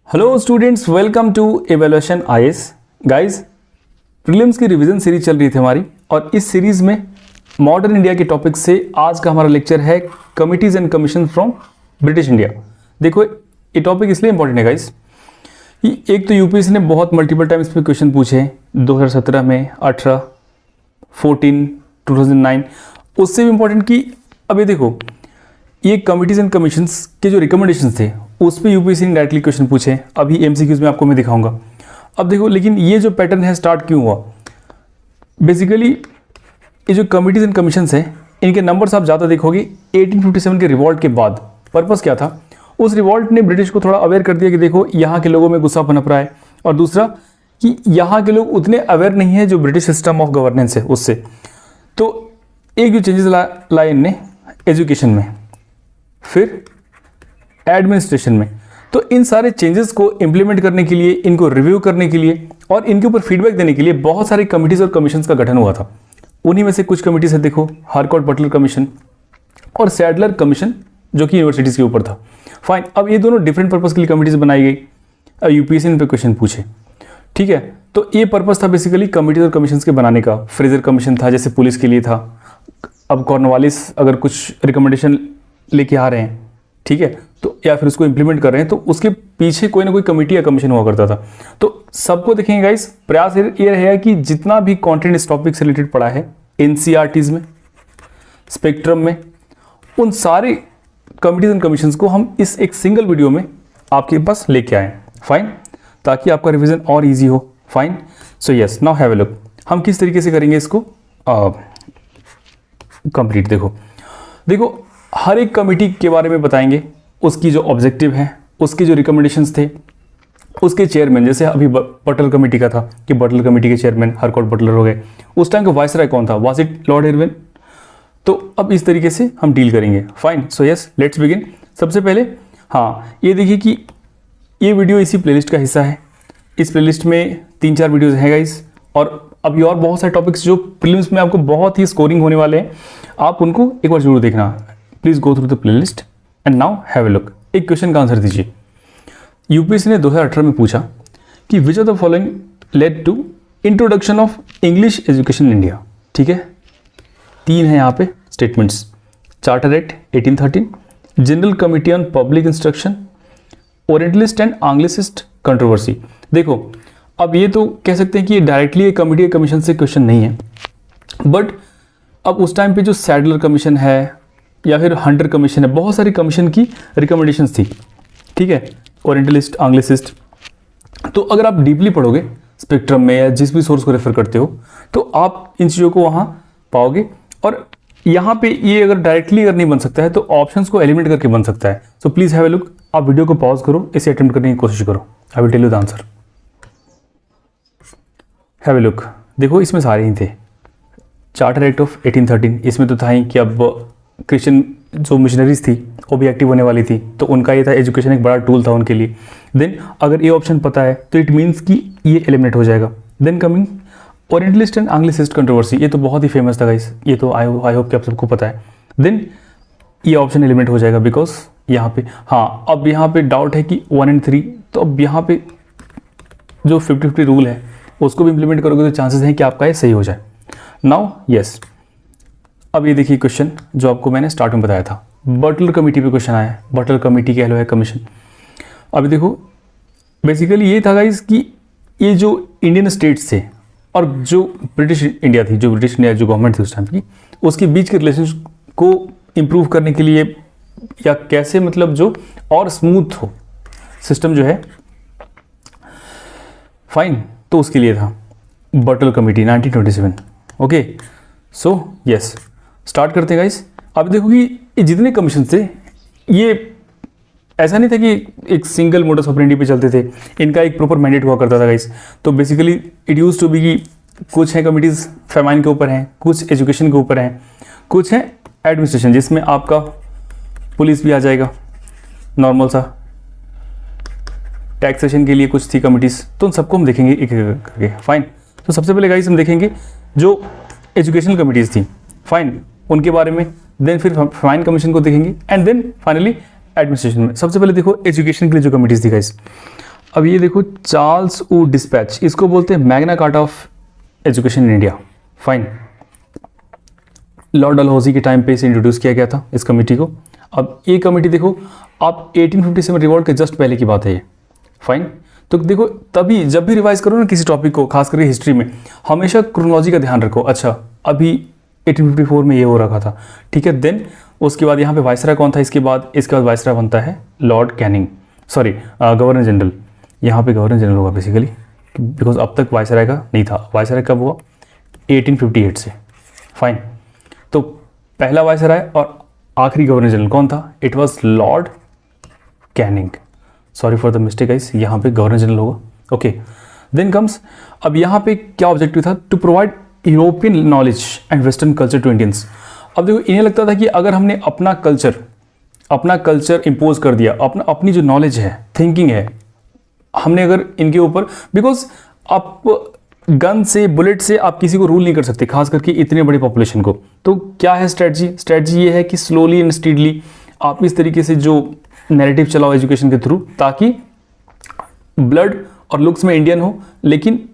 Hello students, welcome to Evolution IAS. Guys, prelims की revision series चल रही थी हमारी और इस सीरीज में मॉडर्न इंडिया के टॉपिक से आज का हमारा लेक्चर है committees and commission from British India. देखो, ये टॉपिक इसलिए इंपॉर्टेंट है गाइस, एक तो यूपीएससी ने बहुत मल्टीपल टाइम्स पे क्वेश्चन पूछे हैं 2017 में, 18, 14, 2009। उससे भी इंपॉर्टेंट कि अभी देखो, ये कमिटीज एंड कमीशंस के जो रिकमेंडेशंस थे उस पे यूपीएससी ने डायरेक्टली क्वेश्चन पूछे। अभी एमसीक्यूज में आपको मैं दिखाऊंगा। अब देखो, लेकिन ये जो पैटर्न है स्टार्ट क्यों हुआ? बेसिकली ये जो कमिटीज एंड कमीशंस हैं, इनके नंबर्स आप ज़्यादा देखोगे 1857 के रिवॉल्ट के बाद। पर्पस क्या था? उस रिवॉल्ट ने ब्रिटिश को थोड़ा अवेयर कर दिया कि देखो यहाँ के लोगों में गुस्सा पनप रहा है, और दूसरा कि यहाँ के लोग उतने अवेयर नहीं है जो ब्रिटिश सिस्टम ऑफ गवर्नेंस है उससे। तो एक जो चेंजेस लाए इनने एजुकेशन में, फिर एडमिनिस्ट्रेशन में, तो इन सारे चेंजेस को इंप्लीमेंट करने के लिए, इनको रिव्यू करने के लिए और इनके ऊपर फीडबैक देने के लिए बहुत सारी कमिटीज और कमीशंस का गठन हुआ था। उन्हीं में से कुछ कमिटीज है, देखो, हारकोर्ट बटलर कमीशन और सैडलर कमीशन, जो कि यूनिवर्सिटीज़ के ऊपर था। फाइन, अब ये दोनों डिफरेंट पर्पज़ के लिए कमिटीज बनाई गई। अब यूपीएससी ने पे क्वेश्चन पूछे, ठीक है, तो ये पर्पज़ था बेसिकली कमिटीज और कमीशंस के बनाने का। फ्रेजर कमीशन था, जैसे पुलिस के लिए था। अब कॉर्नवालिस अगर कुछ रिकमेंडेशन लेके आ रहे हैं, ठीक है, तो या फिर उसको इंप्लीमेंट कर रहे हैं, तो उसके पीछे कोई ना कोई कमेटी या कमीशन हुआ करता था। तो सबको देखेंगे गाइस, प्रयास ये रहेगा कि जितना भी कंटेंट इस टॉपिक से रिलेटेड पड़ा है एनसीईआरटीज में, स्पेक्ट्रम में, उन सारे कमिटीज एंड कमीशंस को हम इस एक सिंगल वीडियो में आपके पास लेके आए। फाइन, ताकि आपका रिविजन और ईजी हो। Fine, so yes, now have a look, हम किस तरीके से करेंगे इसको कंप्लीट। देखो, हर एक कमेटी के बारे में बताएंगे, उसकी जो ऑब्जेक्टिव है, उसके जो रिकमेंडेशंस थे, उसके चेयरमैन, जैसे अभी बटलर कमेटी का था कि बटलर कमेटी के चेयरमैन हारकोर्ट बटलर हो गए। उस टाइम का वाइसराय कौन था? Was it Lord Irwin? तो अब इस तरीके से हम डील करेंगे। Fine, so yes, let's begin. सबसे पहले हाँ, ये देखिए कि ये वीडियो इसी प्लेलिस्ट का हिस्सा है। इस प्लेलिस्ट में 3-4 वीडियोज़ हैं गाइस, और अभी और बहुत सारे टॉपिक्स जो प्रीलिम्स में आपको बहुत ही स्कोरिंग होने वाले हैं, आप उनको एक बार जरूर देखना। Please go through the playlist and now have a look. एक क्वेश्चन का आंसर दीजिए। यूपीएससी ने 2018 में पूछा कि which of the following led to introduction of English education in India. ठीक है, 3 है यहाँ पे statements. Charter act 1813, general committee on public instruction, orientalist and anglicist controversy. देखो, अब ये तो कह सकते हैं कि ये डायरेक्टली कमिटी या कमीशन से क्वेश्चन नहीं है, बट अब उस टाइम पे जो सैडलर कमीशन है या फिर हंटर कमीशन है, बहुत सारी कमीशन की रिकमेंडेशंस थी, ठीक है, ओरिएंटलिस्ट, एंग्लिसिस्ट। तो अगर आप डीपली पढ़ोगे स्पेक्ट्रम में या जिस भी सोर्स को रेफर करते हो, तो आप इन चीज़ों को वहाँ पाओगे। और यहाँ पे ये अगर डायरेक्टली अगर नहीं बन सकता है, तो ऑप्शंस को एलिमिनेट करके बन सकता है। So please have a look. आप वीडियो को पॉज करो, इसे अटेम्प्ट करने की कोशिश करो। I will tell you the answer. Have a look. देखो, इसमें सारे ही थे। चार्टर एक्ट ऑफ 1813, इसमें तो था ही कि अब क्रिश्चियन जो मिशनरीज थी वो भी एक्टिव होने वाली थी, तो उनका ये था, एजुकेशन एक बड़ा टूल था उनके लिए। देन अगर ये ऑप्शन पता है तो इट मीन्स कि ये एलिमिनेट हो जाएगा। Then coming orientalist and anglicist controversy, ये तो बहुत ही फेमस था गाइस, ये तो आई होप कि आप सबको पता है। देन ये ऑप्शन एलिमिनेट हो जाएगा बिकॉज यहाँ पे, हाँ, अब यहाँ पे डाउट है कि 1 और 3, तो अब यहाँ पे जो 50-50 रूल है उसको भी इंप्लीमेंट करोगे तो चांसेस हैं कि आपका ये सही हो जाए। नाउ यस, अब ये देखिए क्वेश्चन जो आपको मैंने स्टार्ट में बताया था, बटलर कमेटी पे क्वेश्चन आया है। बटलर कमेटी कह लो है कमीशन। अभी देखो, बेसिकली ये था गाइस कि ये जो इंडियन स्टेट्स थे और जो ब्रिटिश इंडिया थी, जो ब्रिटिश इंडिया जो गवर्नमेंट थी उस टाइम की, उसके बीच के रिलेशन को इम्प्रूव करने के लिए, या कैसे मतलब जो और स्मूथ हो सिस्टम जो है, फाइन, तो उसके लिए था Butler committee 1927। Okay, so yes, start करते हैं गाइस। अब देखो कि ये जितने कमीशन थे, ये ऐसा नहीं था कि एक सिंगल मोडस ऑपरेंडी पे चलते थे, इनका एक प्रॉपर मैंडेट हुआ करता था गाइस। तो basically it use to be कि कुछ हैं कमिटीज़ फेमाइन के ऊपर हैं, कुछ एजुकेशन के ऊपर हैं, कुछ हैं एडमिनिस्ट्रेशन, जिसमें आपका पुलिस भी आ जाएगा, नॉर्मल सा, टैक्सेशन के लिए कुछ थी कमिटीज़। तो उन सबको हम देखेंगे एक एक करके। फाइन, तो सबसे पहले गाइस हम देखेंगे जो एजुकेशनल कमिटीज़ थी, फाइन, उनके बारे में। देन फिर फाइन कमीशन को देखेंगे एंड देन फाइनली एडमिनिस्ट्रेशन में। सबसे पहले देखो एजुकेशन के लिए जो कमिटीज़ थी गाइस, अब ये देखो, चार्ल्स ऊ डिस्पैच, इसको बोलते हैं Magna carta of education in India. Fine, Lord Dalhousie के टाइम पे इसे इंट्रोड्यूस किया गया था इस कमेटी को। अब ये कमेटी देखो, आप 1857 रिवॉल्ट के जस्ट पहले की बात है ये। फाइन, तो देखो तभी जब भी रिवाइज करो ना किसी टॉपिक को, खास करके हिस्ट्री में, हमेशा क्रोनोलॉजी का ध्यान रखो। अच्छा, अभी 1854 में ये हो रखा था, ठीक है। देन उसके बाद यहाँ पे वाइसराय कौन था, इसके बाद वाइसराय बनता है Lord Canning, sorry governor general. यहाँ पे गवर्नर जनरल होगा बेसिकली, बिकॉज अब तक वाइसराय का नहीं था। वाइसराय कब हुआ, 1858 से। फाइन, तो पहला वाइसराय और आखिरी गवर्नर जनरल कौन था, it was Lord Canning. Sorry for the mistake guys, यहाँ पे गवर्नर जनरल होगा। ओके, देन कम्स, अब यहाँ पे क्या ऑब्जेक्टिव था, to provide European knowledge and western culture to Indians. अब देखो, इन्हें लगता था कि अगर हमने अपना कल्चर इम्पोज कर दिया, अपनी जो नॉलेज है, थिंकिंग है, हमने अगर इनके ऊपर, बिकॉज आप गन से, बुलेट से आप किसी को रूल नहीं कर सकते, खास करके इतने बड़ी पॉपुलेशन को। तो क्या है स्ट्रेटजी ये है कि स्लोली एंड स्टीडली आप इस तरीके से जो नैरेटिव चलाओ एजुकेशन के थ्रू, ताकि ब्लड और लुक्स में इंडियन हो, लेकिन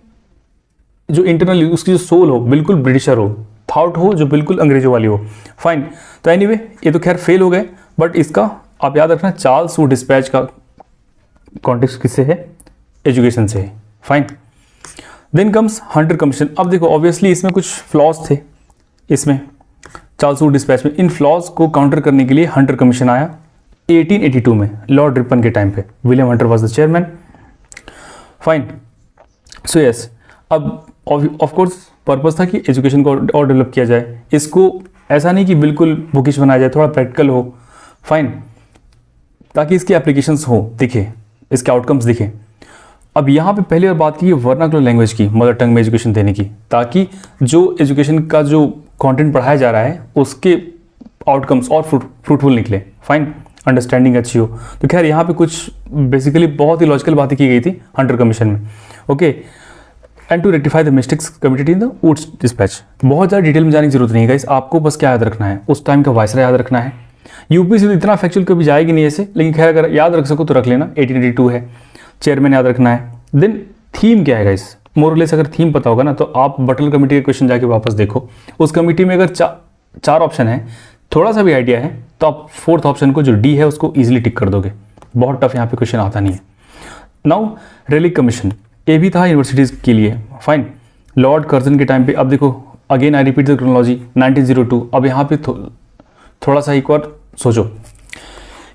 जो इंटरनली उसकी जो सोल हो बिल्कुल ब्रिटिशर हो, थॉट हो जो बिल्कुल अंग्रेजों वाली हो। फाइन, तो एनीवे ये तो खैर फेल हो गए, बट इसका आप याद रखना, चार्ल्स वुड डिस्पैच का कॉन्टेक्स्ट किससे है, एजुकेशन से है। Fine, then comes Hunter commission. अब देखो ऑब्वियसली इसमें कुछ फ्लॉज थे, इसमें चार्ल्स वुड डिस्पैच में। इन फ्लॉज को काउंटर करने के लिए हंटर कमीशन आया 1882 में, लॉर्ड रिपन के टाइम पे। William Hunter was the chairman. Fine, so yes, अब ऑफ कोर्स पर्पस था कि एजुकेशन को और डेवलप किया जाए, इसको ऐसा नहीं कि बिल्कुल बुकिश बनाया जाए, थोड़ा प्रैक्टिकल हो। फाइन, ताकि इसकी एप्लीकेशंस हो, दिखे, इसके आउटकम्स दिखे। अब यहाँ पे पहली बार बात की वर्नाकुलर लैंग्वेज की, मदर टंग में एजुकेशन देने की, ताकि जो एजुकेशन का जो कंटेंट पढ़ाया जा रहा है उसके आउटकम्स और फ्रूटफुल निकले। फाइन, अंडरस्टैंडिंग अच्छी हो। तो खैर यहाँ पे कुछ बेसिकली बहुत ही लॉजिकल बातें की गई थी हंटर कमीशन में। Okay, and to rectify the mistakes committed in the Wood's dispatch. बहुत ज़्यादा डिटेल में जाने की जरूरत नहीं है गाइस, आपको बस क्या याद रखना है, उस टाइम का वाइसराय याद रखना है। यूपी से तो इतना फैक्चुअल कभी जाएगी नहीं ऐसे, लेकिन खैर अगर याद रख सको तो रख लेना। 1882 है, चेयरमैन याद रखना है। देन थीम क्या है गाइस, मोरलेस अगर थीम पता होगा ना, तो आप बटलर कमेटी के क्वेश्चन जाके वापस देखो, उस कमेटी में अगर चार ऑप्शन है, थोड़ा सा भी आइडिया है, तो आप फोर्थ ऑप्शन को जो डी है उसको इजीली टिक कर दोगे। बहुत टफ यहाँ पे क्वेश्चन आता नहीं है। नाउ रेलिक कमीशन, ये भी था यूनिवर्सिटीज़ के लिए। फाइन, लॉर्ड कर्जन के टाइम पे, अब देखो again I repeat the chronology, 1902। अब यहाँ पे थोड़ा सा एक बार सोचो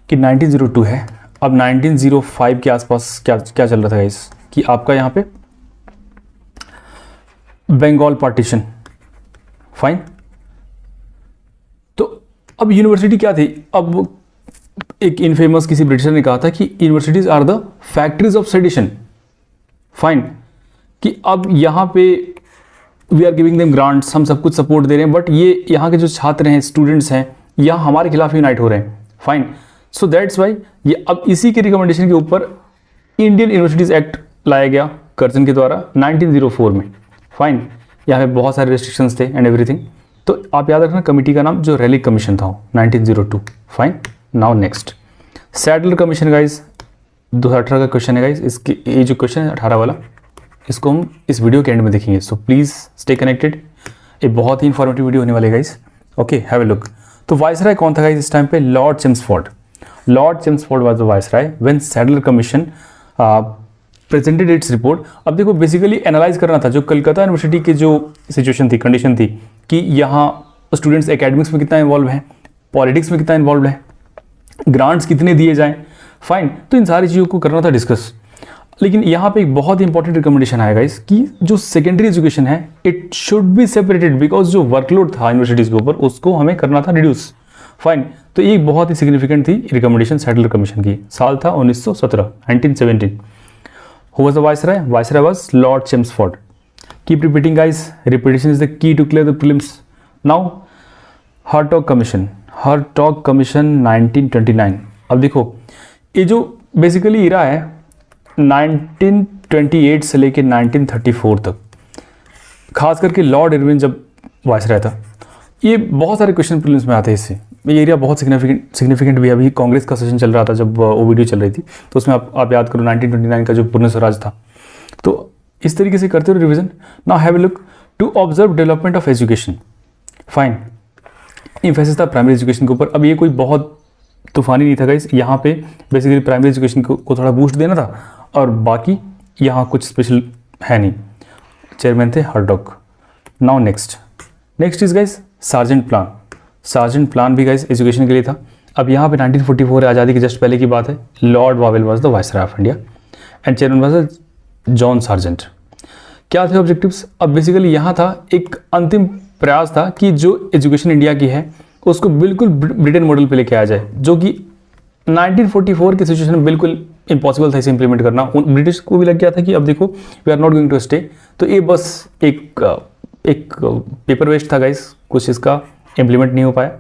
कि 1902 है, अब 1905 के आसपास क्या चल रहा था गाइस, कि आपका यहाँ पे बंगाल पार्टीशन। फाइन, तो अब यूनिवर्सिटी क्या थी, अब एक इनफेमस किसी ब्रिटिशर ने कहा था कि universities are the factories of sedition. Fine, कि अब यहाँ पे we are giving them grants, हम सब कुछ सपोर्ट दे रहे हैं, बट ये यहाँ के जो छात्र हैं, स्टूडेंट्स हैं, यहाँ हमारे खिलाफ यूनाइट हो रहे हैं। फाइन, सो दैट्स वाई ये अब इसी के रिकमेंडेशन के ऊपर इंडियन यूनिवर्सिटीज़ एक्ट लाया गया कर्जन के द्वारा 1904 में। फाइन, यहाँ पे बहुत सारे रेस्ट्रिक्शंस थे एंड एवरीथिंग। तो आप याद रखना कमेटी का नाम जो रेलिक कमीशन था 1902। Fine, now next Sadler commission guys, 2018 का क्वेश्चन है गाइज। इसकी ये जो क्वेश्चन है 18 वाला, इसको हम इस वीडियो के एंड में देखेंगे, सो प्लीज़ स्टे कनेक्टेड। ये बहुत ही इंफॉर्मेटिव वीडियो होने वाले guys. Okay, have a look. तो वाइसराय कौन था गाइज इस टाइम पे, Lord Chelmsford. Lord Chelmsford was the viceroy when Sadler commission presented its report. अब देखो बेसिकली एनालाइज करना था जो कलकत्ता यूनिवर्सिटी की जो सिचुएशन थी, कंडीशन थी, कि यहाँ स्टूडेंट्स एकेडमिक्स में कितना इन्वॉल्व है, पॉलिटिक्स में कितना इन्वॉल्व है, ग्रांट्स कितने दिए जाएं। फाइन, तो इन सारी चीज़ों को करना था डिस्कस। लेकिन यहाँ पे एक बहुत इंपॉर्टेंट रिकमेंडेशन आएगा इस कि जो सेकेंडरी एजुकेशन है it should be separated, because जो वर्कलोड था यूनिवर्सिटीज़ के ऊपर उसको हमें करना था रिड्यूस। फाइन, तो ये बहुत ही सिग्निफिकेंट थी रिकमेंडेशन सैडलर कमीशन की। साल था 1917, 1917। Who was the viceroy? Viceroy was lord Chelmsford. Keep repeating guys, repetition is the key to clear the prelims. Now Hartog commission, Hartog commission 1929। अब देखो ये जो बेसिकली इरा है 1928 से लेकर 1934 तक, खास करके लॉर्ड इरविन जब वाइसराय था, ये बहुत सारे क्वेश्चन प्रीलिम्स में आते हैं इससे। ये एरिया बहुत सिग्निफिकेंट भी है। अभी कांग्रेस का सेशन चल रहा था जब वो वीडियो चल रही थी, तो उसमें आप याद करो 1929 का जो पूर्ण स्वराज था। तो इस तरीके से करते हो revision. Now have a look to observe development of education. Fine, emphasis था प्राइमरी एजुकेशन के ऊपर। अब ये कोई बहुत तूफानी नहीं था गाइस, यहाँ पे बेसिकली प्राइमरी एजुकेशन को थोड़ा बूस्ट देना था और बाकी यहाँ कुछ स्पेशल है नहीं। चेयरमैन थे Hartog. Now next is guys Sargent plan. Sargent plan भी गाइस एजुकेशन के लिए था। अब यहाँ पे 1944 आज़ादी के जस्ट पहले की बात है। Lord Wavell was the viceroy of India and chairman was John sergeant. क्या थे ऑब्जेक्टिव्स? अब बेसिकली यहाँ था एक अंतिम प्रयास था कि जो एजुकेशन इंडिया की है उसको बिल्कुल ब्रिटेन मॉडल पे लेके आया जाए, जो कि 1944 की सिचुएशन में बिल्कुल इम्पॉसिबल था इसे इंप्लीमेंट करना। ब्रिटिश को भी लग गया था कि अब देखो we are not going to stay, तो ये बस एक पेपर वेस्ट था गाइस, कुछ इसका इम्प्लीमेंट नहीं हो पाया।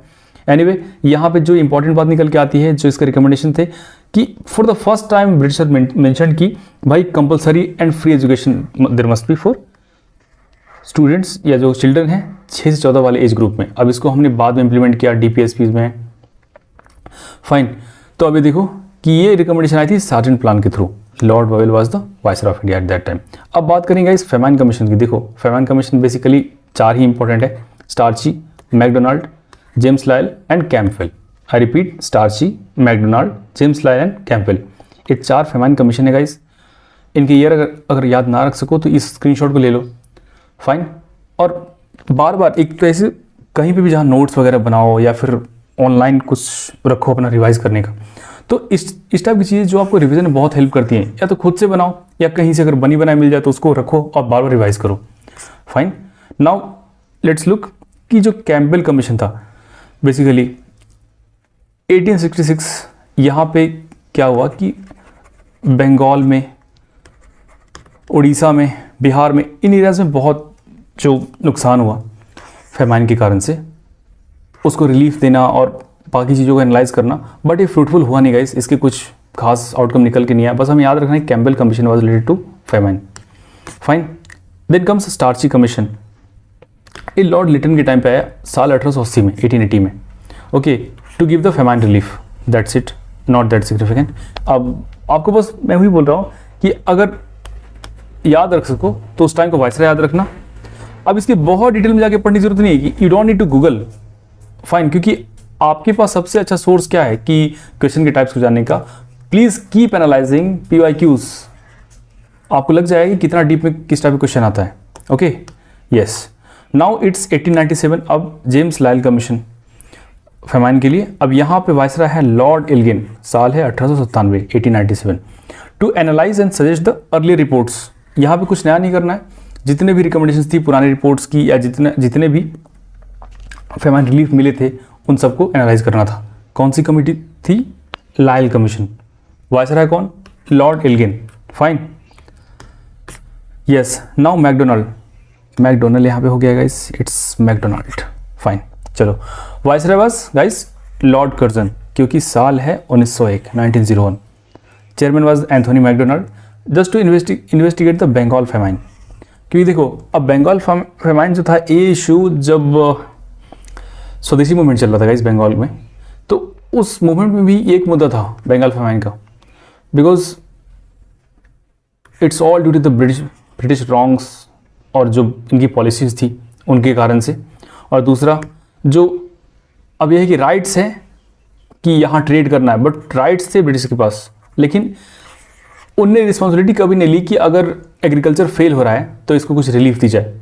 एनीवे यहाँ पे जो इंपॉर्टेंट बात निकल के आती है, जो इसका रिकमेंडेशन थे कि for the first time Britisher mention की भाई compulsory and free education there must be for students या जो चिल्ड्रन हैं 6 से 14 वाले एज ग्रुप में। अब इसको हमने बाद में इंप्लीमेंट किया डीपीएसपी में। फाइन, तो अभी देखो कि ये रिकमेंडेशन आई थी सार्जेंट प्लान के through. Lord Wavell was the viceroy of India at that time. अब बात करेंगे इस फेमाइन कमीशन की। देखो फेमाइन कमीशन बेसिकली 4 ही इंपॉर्टेंट है, Strachey, MacDonald, James Lyall and Campbell. I repeat, Strachey, MacDonald, James Lyall and Campbell. ये 4 famine commission है गाइस। इनके ईयर अगर याद ना रख सको तो इस स्क्रीनशॉट को ले लो। फाइन, और बार बार एक तो ऐसे कहीं पे भी जहाँ नोट्स वगैरह बनाओ या फिर ऑनलाइन कुछ रखो अपना रिवाइज करने का, तो इस टाइप की चीज़ें जो आपको रिवीजन में बहुत हेल्प करती हैं, या तो खुद से बनाओ या कहीं से अगर बनी बनाई मिल जाए तो उसको रखो और बार बार रिवाइज करो। फाइन, नाउ लेट्स लुक कि जो कैम्पबेल कमीशन था बेसिकली 1866, यहाँ पे क्या हुआ कि बंगाल में, उड़ीसा में, बिहार में, इन एरियाज में बहुत जो नुकसान हुआ फेमाइन के कारण से, उसको रिलीफ देना और बाकी चीज़ों को एनालाइज करना, बट ये फ्रूटफुल हुआ नहीं गाइस। इसके कुछ खास आउटकम निकल के नहीं आया। बस हम याद रखना है Campbell commission was related to famine. Fine, then comes Strachey commission. ये लॉर्ड लिटन के टाइम पे आया साल 1880 में, 1880 में। Okay, to give the famine relief, that's it, not that significant. अब आपको बस मैं वही बोल रहा हूँ कि अगर याद रख सको तो उस टाइम को वाइसरॉय याद रखना। अब इसके बहुत डिटेल में जाके पढ़ने की जरूरत नहीं है कि you don't need to Google. Fine, क्योंकि आपके पास सबसे अच्छा सोर्स क्या है कि क्वेश्चन के टाइप्स को जानने का। प्लीज कीप एनालाइजिंग PYQs, आपको लग जाएगा कि कितना डीप में किस टाइप का क्वेश्चन आता है। Okay, yes, now it's 1897। अब जेम्स लायल कमीशन फेमाइन के लिए। अब यहाँ पे वाइसरॉय है लॉर्ड एल्गिन, साल है 1897, 1897, to analyse and suggest the early reports. यहाँ पे कुछ नया नहीं करना है, जितने भी रिकमेंडेशंस थी पुरानी रिपोर्ट्स की या जितने भी फेमाइन रिलीफ मिले थे उन सबको एनालाइज करना था। कौन सी कमेटी थी? Lyall commission. वाइसरॉय कौन? Lord Elgin. Fine, yes, now MacDonald यहाँ पे हो गया गाइस, इट्स मैकडोनाल्ड। फाइन, चलो, viceroy was guys lord Curzon, क्योंकि साल है 1901, 1901। Chairman was Anthony MacDonald, just to investigate the Bengal famine. क्योंकि देखो अब बंगाल फेमाइन जो था, ये इशू जब स्वदेशी मूवमेंट चल रहा था गाइस बंगाल में, तो उस मूवमेंट में भी एक मुद्दा था बंगाल फेमाइन का, because it's all due to the British wrongs और जो इनकी पॉलिसीज थी उनके कारण से। और दूसरा जो अब यह है कि राइट्स है कि यहाँ ट्रेड करना है, बट राइट्स थे ब्रिटिश के पास, लेकिन उनने रिस्पॉन्सिबिलिटी कभी नहीं ली कि अगर एग्रीकल्चर फेल हो रहा है तो इसको कुछ रिलीफ दी जाए।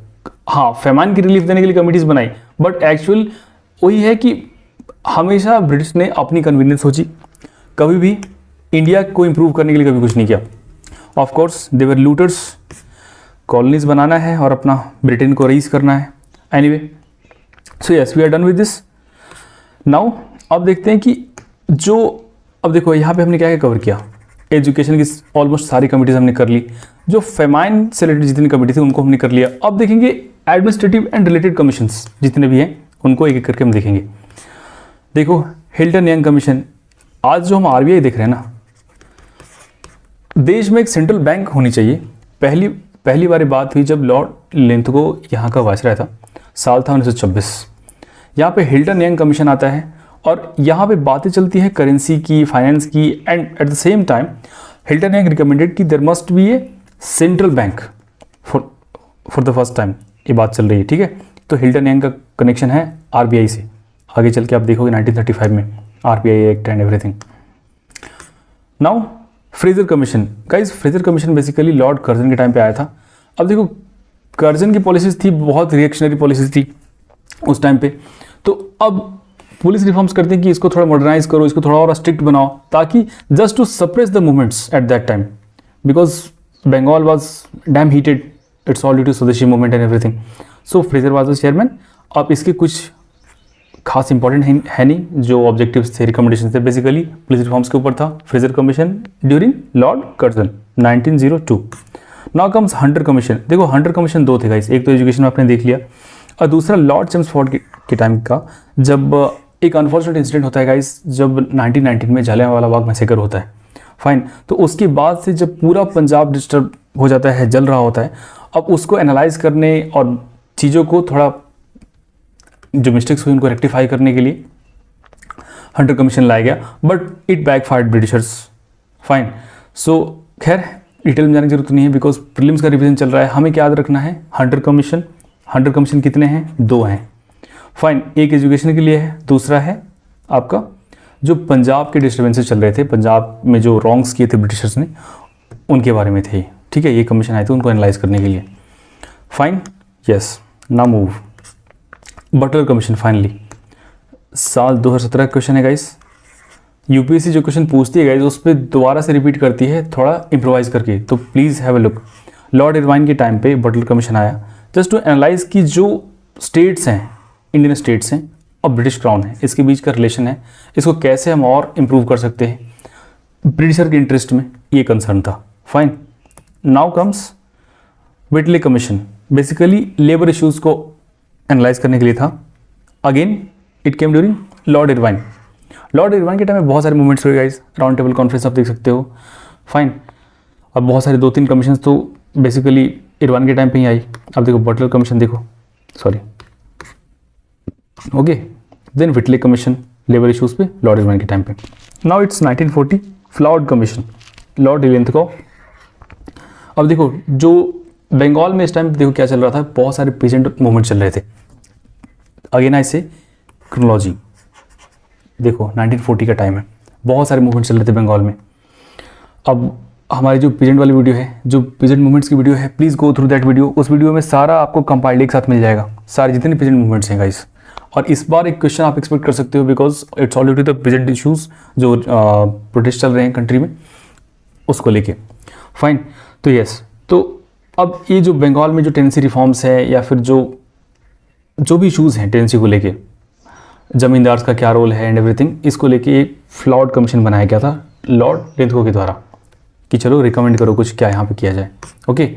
हाँ, फेमाइन की रिलीफ देने के लिए कमिटीज़ बनाई, बट एक्चुअल वही है कि हमेशा ब्रिटिश ने अपनी कन्वीनियंस सोची, कभी भी इंडिया को इम्प्रूव करने के लिए कभी कुछ नहीं किया। Of course they were looters, colonies बनाना है और अपना ब्रिटेन को रेज करना है। Anyway, so yes, we are done with this. Now अब देखते हैं कि जो, अब देखो यहाँ पे हमने क्या क्या कवर किया। एजुकेशन की ऑलमोस्ट सारी कमिटीज हमने कर ली, जो फेमाइन से रिलेटेड जितनी कमिटी थी उनको हमने कर लिया। अब देखेंगे एडमिनिस्ट्रेटिव एंड रिलेटेड कमीशंस जितने भी हैं उनको एक एक करके हम देखेंगे। देखो, हिल्टन यंग कमीशन। आज जो हम RBI देख रहे हैं ना, देश में एक सेंट्रल बैंक होनी चाहिए। पहली बार बात हुई जब लॉर्ड लिंथगो यहाँ का वाइसरॉय था, साल था 1926। यहाँ पे हिल्टन यंग कमीशन आता है और यहाँ पे बातें चलती हैं करेंसी की, फाइनेंस की, and at the same time Hilton Young recommended कि there must be a central bank for the first time, ये बात चल रही है, ठीक है। तो हिल्टन हैंग का कनेक्शन है आरबीआई से, आगे चल के आप देखोगे 1935 में RBI act and everything. Now Fraser commission, guys Fraser commission basically lord Curzon के टाइम पे आया था। अब देखो कर्जन की पॉलिसीज थी, बहुत रिएक्शनरी पॉलिसीज थी उस टाइम पे, तो अब पुलिस रिफॉर्म्स करते हैं कि इसको थोड़ा मॉडर्नाइज करो, इसको थोड़ा और स्ट्रिक्ट बनाओ, ताकि just to suppress the movements at that time, because Bengal was damn heated, it's all due to swadeshi movement and everything. So Fraser was the chairman. अब इसके कुछ खास इंपॉर्टेंट है नहीं जो ऑब्जेक्टिव्स थे, रिकमेंडेशन थे, बेसिकली पुलिस रिफॉर्म्स के ऊपर था Fraser commission during Lord Curzon 1902। Now comes Hunter commission. देखो हंटर कमीशन दो थे गाइस, एक तो एजुकेशन में आपने देख लिया, और दूसरा लॉर्ड चेम्सफोर्ड के टाइम का, जब एक अनफॉर्चुनेट इंसिडेंट होता है गाइस, जब 1919 में जलियांवाला बाग मैसेकर होता है, फाइन। तो उसके बाद से जब पूरा पंजाब डिस्टर्ब हो जाता है, जल रहा होता है, अब उसको एनालाइज करने और चीज़ों को थोड़ा जो मिस्टेक्स हुई उनको रेक्टिफाई करने के लिए हंटर कमीशन लाया गया, but it backfired Britishers, fine. So खैर डिटेल में जाने की जरूरत नहीं है, बिकॉज प्रीलिम्स का रिवीजन चल रहा है, हमें क्या याद रखना है, हंटर कमीशन। हंटर कमीशन कितने हैं? दो हैं, फाइन। एक एजुकेशन के लिए है, दूसरा है आपका जो पंजाब के डिस्टर्बेंसेस चल रहे थे, पंजाब में जो रॉन्ग्स किए थे ब्रिटिशर्स ने, उनके बारे में थे, ठीक है। ये कमीशन आए थे उनको एनालाइज करने के लिए, fine, yes. Now move Butler commission, finally साल 2017 का क्वेश्चन है गाइस। यूपीएससी जो क्वेश्चन पूछती है गाइस उस पर दोबारा से रिपीट करती है, थोड़ा इम्प्रोवाइज करके, तो please have a look. Lord Irwin के टाइम पे बटलर कमीशन आया जस्ट टू एनालाइज की जो स्टेट्स हैं, इंडियन स्टेट्स हैं और ब्रिटिश क्राउन है, इसके बीच का रिलेशन है, इसको कैसे हम और इम्प्रूव कर सकते हैं, ब्रिटिशर के इंटरेस्ट में, ये कंसर्न था, fine. Now comes Whitley commission, basically labour issues को एनालाइज करने के लिए था। Again it came during lord Irwin. Lord Irwin के टाइम में बहुत सारे मूवमेंट्स हुए गाइस, राउंड टेबल कॉन्फ्रेंस आप देख सकते हो, फाइन। अब बहुत सारे 2-3 कमीशन तो बेसिकली इरवाइन के टाइम पे ही आई। अब देखो बटलर कमीशन देखो, sorry, okay, then Whitley commission labour issues पे लॉर्ड इरवाइन के टाइम पे। Now it's 1940 Floud commission, lord Linlithgow. अब देखो जो बंगाल में इस टाइम देखो क्या चल रहा था, बहुत सारे पीजेंट मूवमेंट चल रहे थे। अगेन आई से क्रोनोलॉजी देखो 1940 का टाइम है, बहुत सारे मूवमेंट चल रहे थे बंगाल में। अब हमारी जो पीजेंट वाली वीडियो है, जो पीजेंट मूवमेंट्स की वीडियो है, please go through that video. उस वीडियो में सारा आपको कंपाइल्ड एक साथ मिल जाएगा, सारे जितने पीजेंट मूवमेंट्स हैं गाइस। और इस बार एक क्वेश्चन आप एक्सपेक्ट कर सकते हो, because it's all due to the peasant issues जो प्रोटेस्ट चल रहे हैं कंट्री में, उसको लेके, फाइन। तो यस, तो अब ये जो बंगाल में जो टेनेंसी रिफॉर्म्स है या फिर जो भी इशूज़ हैं टेनेंसी को लेके, जमींदार का क्या रोल है एंड एवरीथिंग, इसको लेके एक फ्लाउड कमीशन बनाया गया था लॉर्ड इलेंथकॉफ के द्वारा, कि चलो रिकमेंड करो कुछ क्या यहाँ पे किया जाए, ओके।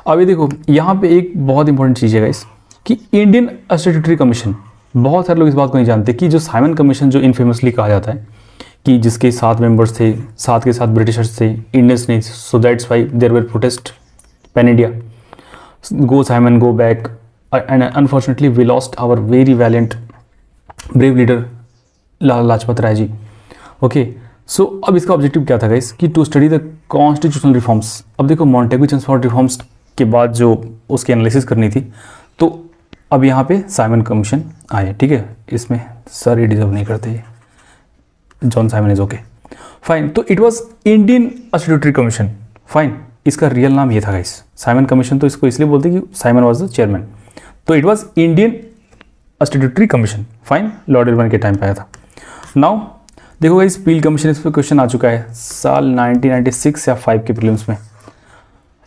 अब ये देखो यहाँ पे एक बहुत इंपॉर्टेंट चीज़ है गाइस कि इंडियन स्टैट्यूटरी कमीशन, बहुत सारे लोग इस बात को नहीं जानते कि जो साइमन कमीशन जो इनफेमसली कहा जाता है कि जिसके 7 मेंबर्स थे, 7 के 7 ब्रिटिशर्स थे, इंडियंस नहीं, so that's why there were protest pan India, go Simon go back, and unfortunately we lost our very valiant brave leader Lala Lajpat Rai ji, okay. So अब इसका ऑब्जेक्टिव क्या था गाइस कि to study the constitutional reforms. अब देखो Montagu Chelmsford reforms के बाद जो उसकी एनालिसिस करनी थी, तो अब यहाँ पे साइमन कमीशन आए, ठीक है। इसमें सर ये डिजर्व नहीं करते, John Simon is okay, fine. तो it was Indian statutory commission, fine. इसका रियल नाम ये था गाइस, साइमन कमीशन। तो इसको इसलिए बोलते कि साइमन वाज द चेयरमैन, तो it was Indian statutory commission, fine. Lord Irwin के टाइम पे आया था। नाउ देखो गाइस पील कमीशन, इस पर क्वेश्चन आ चुका है साल 1996 या 5 के प्रीलिम्स में,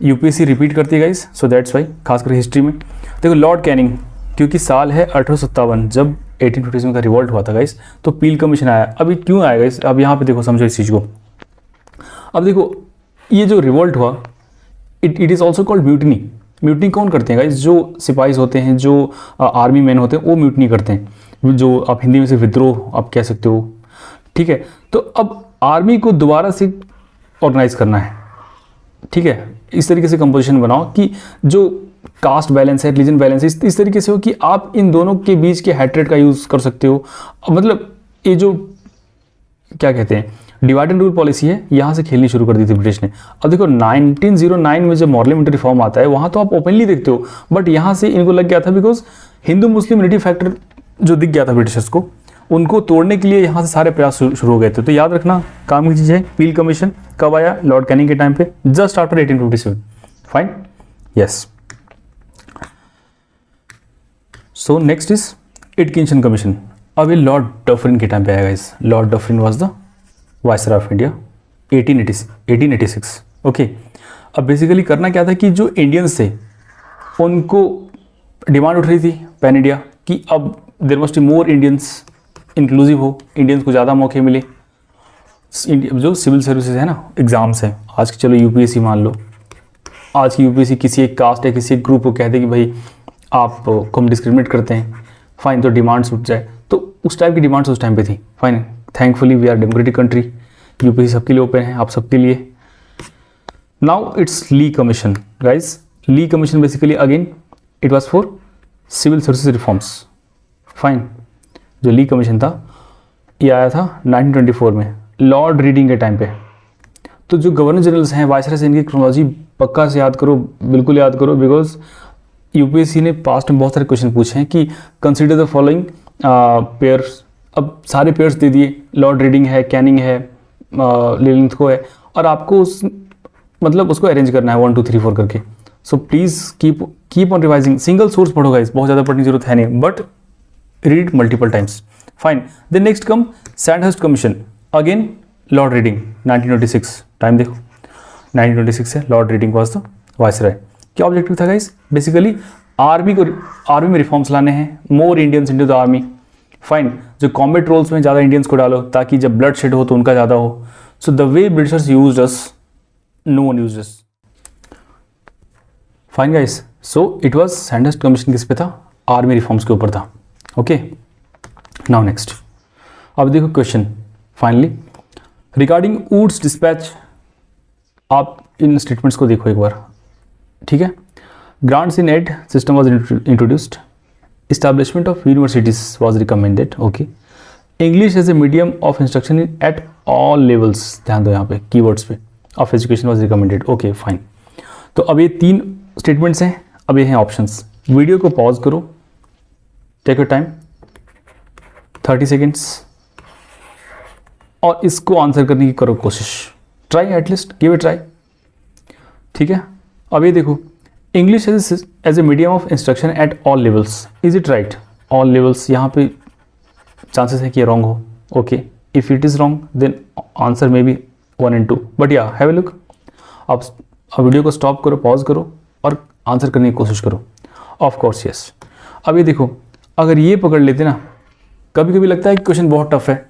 यूपीएससी रिपीट करती है गाइस, सो दैट्स वाई, खासकर हिस्ट्री में। देखो लॉर्ड कैनिंग, क्योंकि साल है 1857 जब 1857 का रिवोल्ट हुआ था गाइस, तो पील कमीशन आया। अभी क्यों आया गाइस, अब यहाँ पे देखो समझो इस चीज़ को। अब देखो ये जो रिवोल्ट हुआ, it is also called mutiny. Mutiny कौन करते हैं गाइस? जो सिपाही होते हैं, जो आर्मी मैन होते हैं, वो म्यूटनी करते हैं, जो आप हिंदी में से विद्रोह आप कह सकते हो, ठीक है। तो अब आर्मी को दोबारा से ऑर्गेनाइज करना है, ठीक है। इस तरीके से कंपोजिशन बनाओ कि जो कास्ट बैलेंस है, रिलीजन बैलेंस है, इस तरीके से हो कि आप इन दोनों के बीच के हैट्रेड का यूज़ कर सकते हो। मतलब ये जो क्या कहते हैं डिवाइड एंड रूल पॉलिसी है, यहाँ से खेलनी शुरू कर दी थी ब्रिटिश ने। अब देखो 1909 में जब पार्लियामेंट्री रिफॉर्म आता है वहाँ तो आप ओपनली देखते हो, बट यहाँ से इनको लग गया था because Hindu Muslim unity factor जो दिख गया था ब्रिटिशर्स को, उनको तोड़ने के लिए यहाँ से सारे प्रयास शुरू हो गए थे। तो याद रखना काम की चीज़ है। पील कमीशन कब आया? लॉर्ड कैनिंग के टाइम पे, just after 1857। Fine, yes. So next is Atkinson commission. अब ये लॉर्ड डफरिन के टाइम पे आएगा। इस Lord Dufferin was the viceroy of India 1886। Okay, अब बेसिकली करना क्या था कि जो इंडियंस थे उनको डिमांड उठ रही थी पैन इंडिया कि अब there must be more Indians, inclusive हो, इंडियंस को ज़्यादा मौके मिले। जो सिविल सर्विसेज है ना, एग्ज़ाम्स हैं, आज की चलो यूपीएससी मान लो, आज की यूपीएससी किसी एक कास्ट या किसी एक ग्रुप को कहते कि भाई आपको हम डिस्क्रिमिनेट करते हैं, फाइन, तो डिमांड्स उठ जाए। तो उस टाइप की डिमांड्स उस टाइम पे थी। Fine, thankfully we are democratic country, UPSC सबके लिए ओपन है, आप सबके लिए। Now it's Lee commission guys. Lee commission basically again it was for civil services reforms. Fine, जो ली कमीशन था ये आया था 1924 में लॉर्ड रीडिंग के टाइम पे। तो जो गवर्नर जनरल्स हैं, वायसराय से इनकी क्रोनोलॉजी पक्का से याद करो, बिल्कुल याद करो, बिकॉज यूपीएससी ने पास्ट में बहुत सारे क्वेश्चन पूछे हैं कि कंसीडर द फॉलोइंग पेयर्स। अब सारे पेयर्स दे दिए, लॉर्ड रीडिंग है, कैनिंग है, लिलिंथगो है, और आपको उस मतलब उसको अरेंज करना है 1 2 3 4 करके। So please keep on revising. Single source पढ़ो गाइस, बहुत ज़्यादा पढ़ने की जरूरत है नहीं, but read multiple times. Fine, then next come Sandhurst commission. Again lord Reading 1926। Time देखो 1926 है, lord Reading was the viceroy. क्या ऑब्जेक्टिव था गाइस? बेसिकली आर्मी में रिफॉर्म्स लाने हैं, more Indians into the army. Fine, जो कॉम्बैट रोल्स में ज़्यादा इंडियंस को डालो ताकि जब ब्लड शेड हो तो उनका ज़्यादा हो। So the way Britishers used us, no one used us. Fine guys, so it was Sandhurst commission किस पे था? आर्मी रिफॉर्म्स के ऊपर था। Okay, now next. अब देखो question finally regarding Wood's dispatch. आप इन स्टेटमेंट्स को देखो एक बार, ठीक है। Grants in aid system was introduced, establishment of universities was recommended. Okay, English as a medium of instruction at all levels, ध्यान दो यहाँ पे कीवर्ड्स पे, of education was recommended. Okay fine, तो अब ये 3 स्टेटमेंट्स हैं। अब ये हैं ऑप्शंस। वीडियो को पॉज करो, टेक योर टाइम 30 सेकेंड्स, और इसको आंसर करने की करो कोशिश, try at least, give a try, ठीक है। अब ये देखो, English as a medium of instruction at all levels, is it right? All levels, यहाँ पे चांसेस है कि ये रॉन्ग हो। Okay, if it is wrong then answer may be 1 and 2, but yeah have a look. आप video को stop करो, pause करो और आंसर करने की कोशिश करो। Of course yes. अब ये देखो, अगर ये पकड़ लेते ना, कभी कभी लगता है कि क्वेश्चन बहुत टफ है,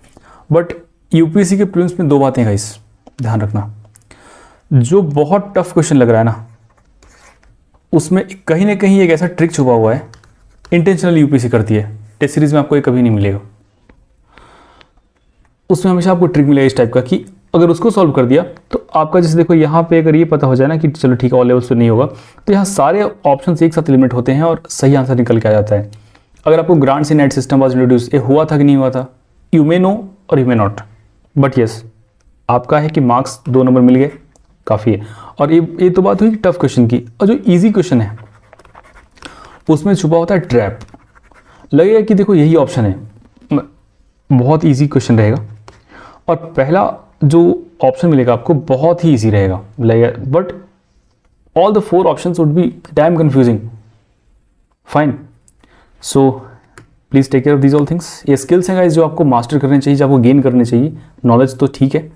बट यूपीएससी के प्रीलिम्स में 2 बातें गाइस ध्यान रखना। जो बहुत टफ क्वेश्चन लग रहा है ना, उसमें कहीं ना कहीं एक ऐसा ट्रिक छुपा हुआ है, इंटेंशनल यूपीएससी करती है। टेस्ट सीरीज में आपको ये कभी नहीं मिलेगा, उसमें हमेशा आपको ट्रिक मिलेगा इस टाइप का कि अगर उसको सॉल्व कर दिया तो आपका, जैसे देखो यहाँ पे अगर ये पता हो जाए ना कि चलो ठीक है ऑल लेवल्स पे नहीं होगा, तो यहाँ सारे ऑप्शंस एक साथ एलिमिनेट होते हैं और सही आंसर निकल के आ जाता है। अगर आपको grants in aid system was introduce, ये हुआ था कि नहीं हुआ था, यू मे नो और you may not, but yes आपका है कि मार्क्स 2 नंबर मिल गए, काफ़ी है। और ये तो बात हुई टफ क्वेश्चन की, और जो ईजी क्वेश्चन है उसमें छुपा होता है ट्रैप। लगेगा कि देखो यही ऑप्शन है, बहुत ईजी क्वेश्चन रहेगा, और पहला जो ऑप्शन मिलेगा आपको बहुत ही ईजी रहेगा, but all the 4 options would be damn confusing. Fine, so please take care of these all things. ये स्किल्स हैं गाइस जो आपको मास्टर करने चाहिए, जो आपको गेन करने चाहिए। नॉलेज तो ठीक है,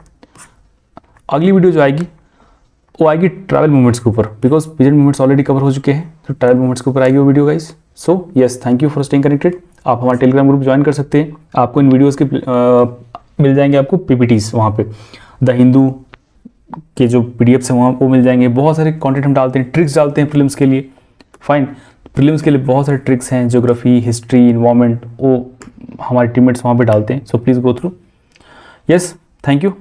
अगली वीडियो जो आएगी वो आएगी ट्रैवल मूवमेंट्स के ऊपर, because peasant movements already cover हो चुके हैं, तो ट्रैवल मूवमेंट्स के ऊपर आएगी वो video guys. So yes, thank you for staying connected. आप हमारा टेलीग्राम ग्रुप ज्वाइन कर सकते हैं, आपको इन वीडियोज़ के मिल जाएंगे आपको PPTs वहाँ पे, द हिंदू के जो PDFs हैं वहाँ वो मिल जाएंगे। बहुत सारे कंटेंट हम डालते हैं, ट्रिक्स डालते हैं प्रीलिम्स के लिए। फाइन, प्रीलिम्स के लिए बहुत सारे ट्रिक्स हैं, ज्योग्राफी, हिस्ट्री, इन्वायरमेंट, वो हमारे टीममेट्स वहाँ पे डालते हैं। So please go through. Yes, thank you.